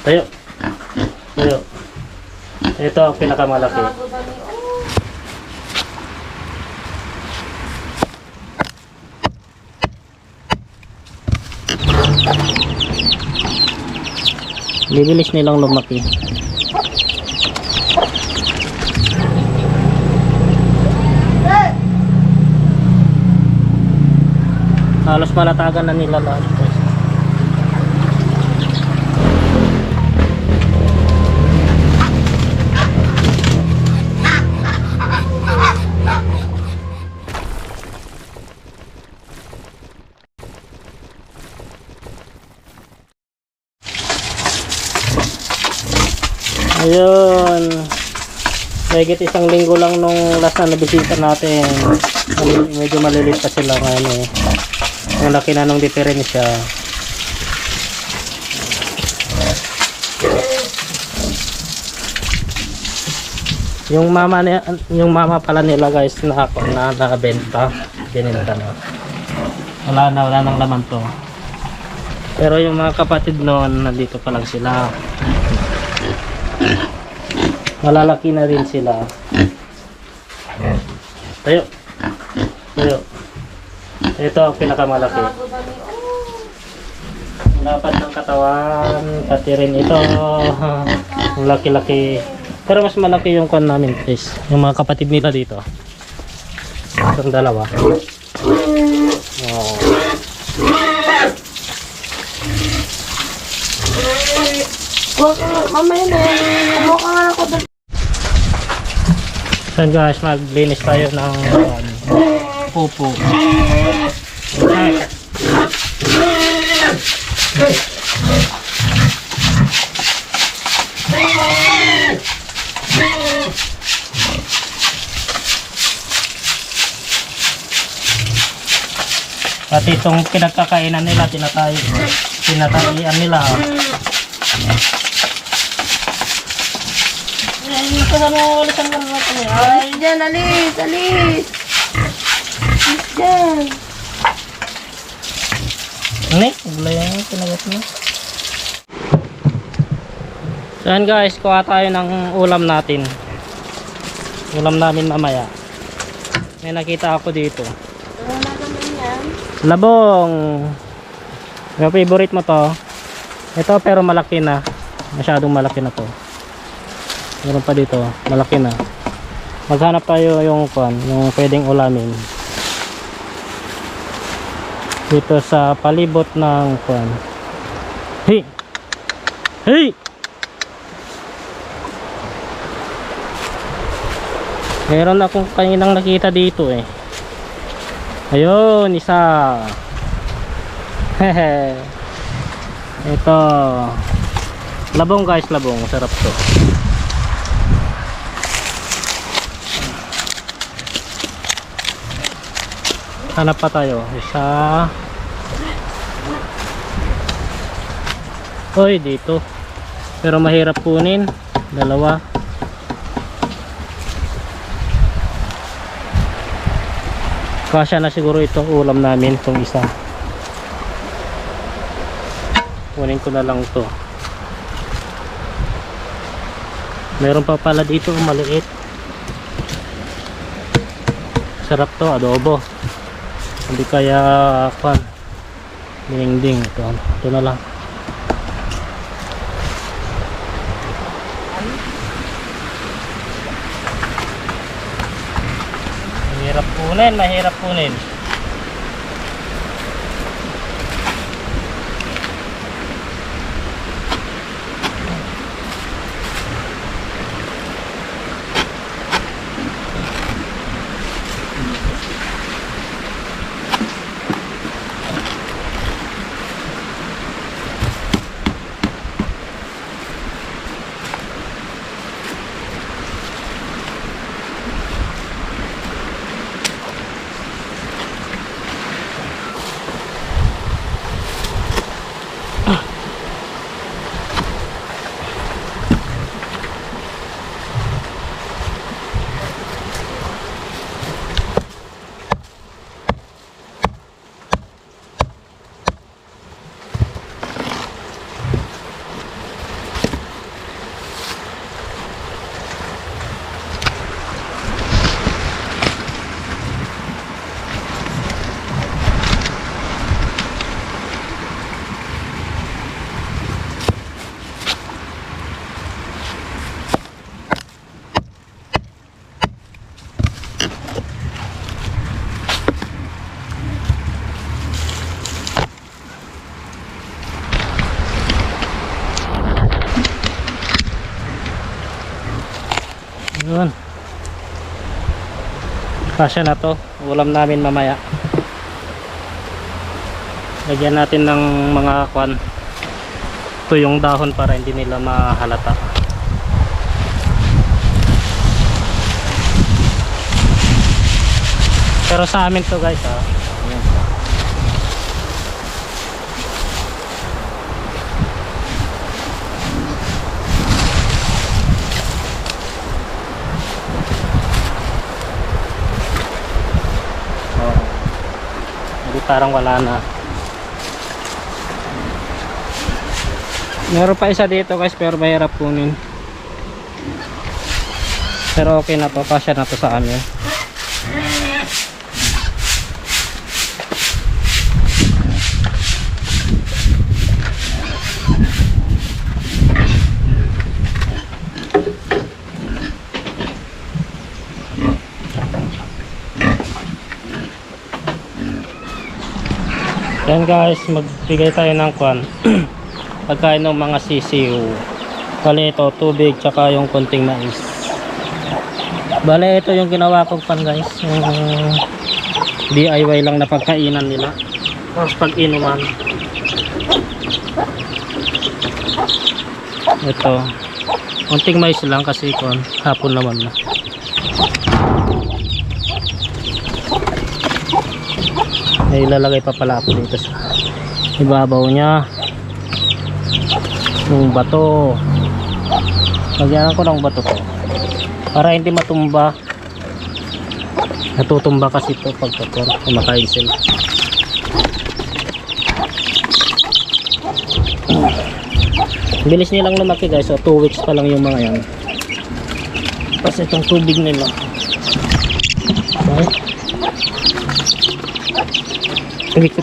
Tayo. Tayo. Ito ang pinakamalaki. Bibilis nilang lumaki. Halos malatagan na nila lahat. Ayun, mahigit isang linggo lang nung last na nabisita natin. Medyo maliliit pa sila ngayon eh. Ang laki na nung diferensya. Yung mama pala nila guys na nabenta, binenta na. Wala nang laman to. Pero yung mga kapatid noon nandito pa lang sila. Malalaki na rin sila. Tayo. Tayo. Ito ang pinakamalaki. Lapad ng katawan, pati rin ito. Ang laki-laki. Pero mas malaki yung kon namin guys. Yung mga kapatid nila dito. Itong dalawa. Oh. Mamaya na yan. Kumuha ka nga ako doon. So guys, maglinis tayo ng pupo. Pati itong pinagkakainan nila, tinatalian nila. Kasama ulit ang mga kami. Ay, dyan, alis, alis. Alis dyan. Ano? Wala yan, pinagat mo. So yan guys, kuha tayo ng ulam natin. Ulam namin mamaya. May nakita ako dito. Ano na naman yan? Labong. Yung favorite mo to. Ito pero malaki na. Masyadong malaki na to. Meron pa dito, malaki na. Maghanap tayo yung pwedeng ulamin. Dito sa palibot ng Hey! Hey! Meron akong kaninang nakita dito eh. Ayun, isa. Hehe. Ito. Labong guys, labong. Sarap to. Hanap pa tayo. Isa. Hoy, dito. Pero mahirap kunin. Dalawa. Kasya na siguro ito ulam namin itong isa. Kunin ko na lang to. Meron pa pala dito maliit. Sarap to, adobo. Hindi kaya dinding ito na lang. Mahirap kunin. Yun. Kasya na to. Ulam namin mamaya. Lagyan natin ng mga kwan. Ito yung dahon para hindi nila mahalata. Pero sa amin to guys ha. Ayan. Hindi parang wala na. Meron pa isa dito guys pero mahirap kunin. Pero okay na to, kasya na to sa amin. Yan guys, magbigay tayo ng kwan. Pagkain ng mga sisiw. Bale ito, tubig tsaka yung konting mais. Bale ito yung ginawa kong pan guys. Yung DIY lang na pagkainan nila. Tapos pag-inuman. Ito. Konting mais lang kasi kwan. Hapon naman na. May ilalagay pa pala ako dito sa ibabaw niya yung bato. Lagyan ko ng bato ko para hindi matumba. Natutumba kasi ito pagka kumakain sila. Bilis nilang lumaki guys, so 2 weeks pa lang yung mga yan. Kasi itong tubig nila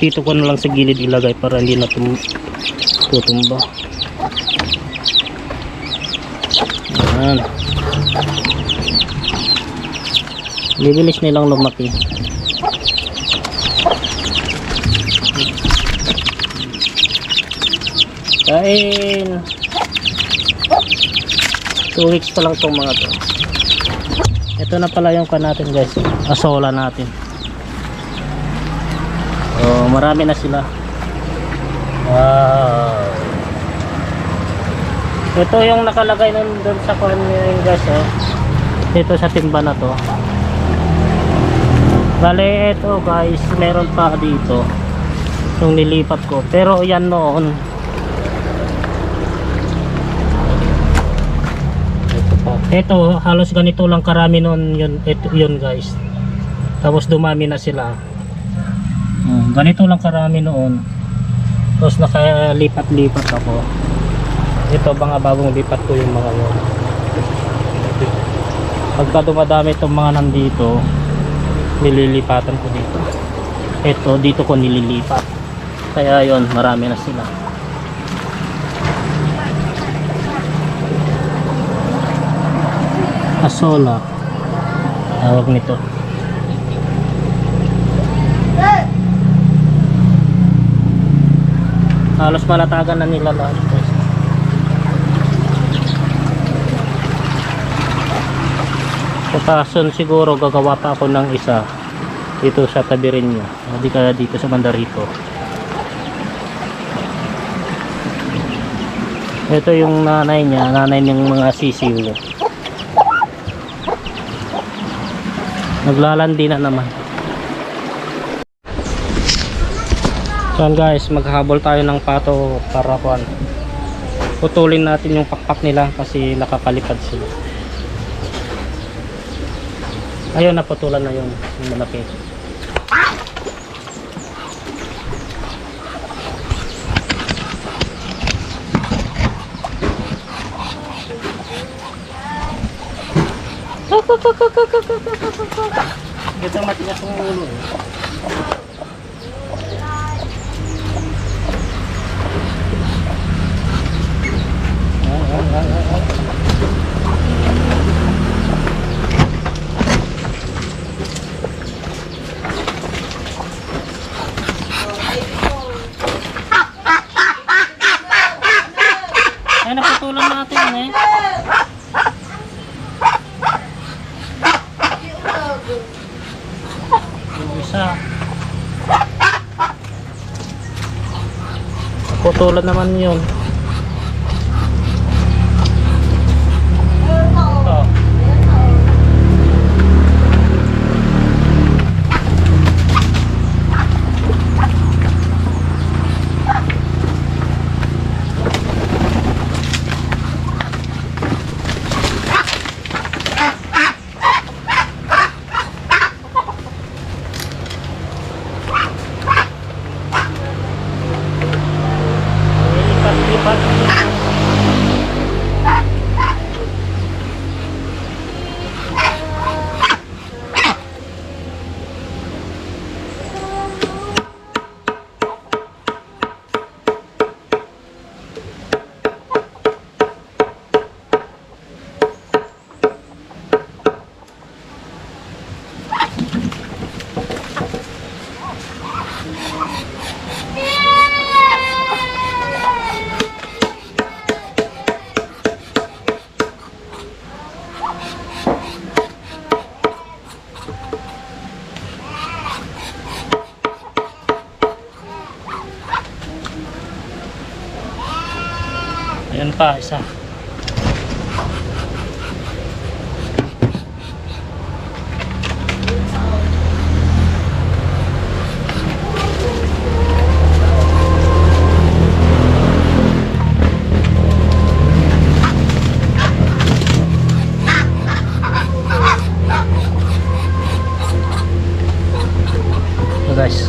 dito ko na lang sa gilid ilagay para hindi na tutumba. Ayan. Bibilis nilang lumaki. Kain. 2 weeks pa lang itong mga to. Ito na pala yung kan natin guys, asola natin. Oh, marami na sila. Wow. Ito yung nakalagay doon sa kwan yung gas oh. Dito sa timba na to. Bale ito guys, meron pa dito yung nilipat ko. Pero yan noon. Ito halos ganito lang karami noon yun guys. Tapos dumami na sila. Ganito lang karami noon. Tapos nakalipat-lipat ako. Ito mga bagong lipat ko yung mga yun. Pagka dumadami itong mga nandito, nililipatan ko dito. Ito dito ko nililipat. Kaya yon marami na sila. Asola tawag nito. Halos malatagan na nila lahat. Pagkasun siguro gagawa pa ako ng isa dito sa tabi rin niya. Hindi kaya dito sa Mandarito. Ito yung nanay niya, nanay ng mga sisiw. Naglalandi na naman. So guys, maghahabol tayo ng pato para kuan. Putulin natin yung pakpak nila kasi nakakalipad sila. Ayun, naputulan na yung malaki. Ito matigas ng ulo eh. Ay, naputulan natin eh. isa. Putulan naman yun. Ito. Lipat-lipat. Ayan pa, isa. So guys,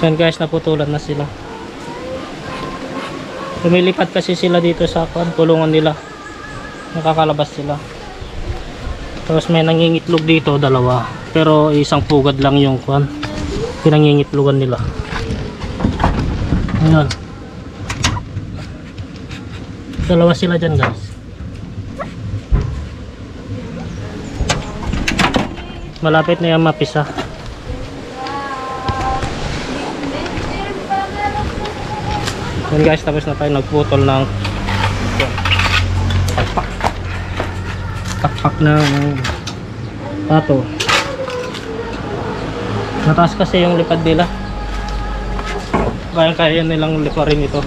so yan guys, naputulan na sila. Lumilipat kasi sila dito sa kulungan nila. Nakakalabas sila. Tapos may nangingitlog dito, dalawa. Pero isang pugad lang yung pinangingitlogan nila. Ayan. Dalawa sila dyan guys. Malapit na yung mapisa. Yan guys, tapos na tayo nagputol ng takpak ng pato. Mataas kasi yung lipad nila, kaya nilang liparin ito.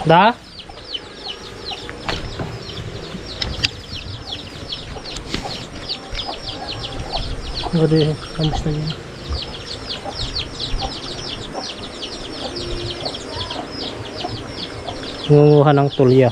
Da? Gede, kamusta yun? Ngunguha ng tulya.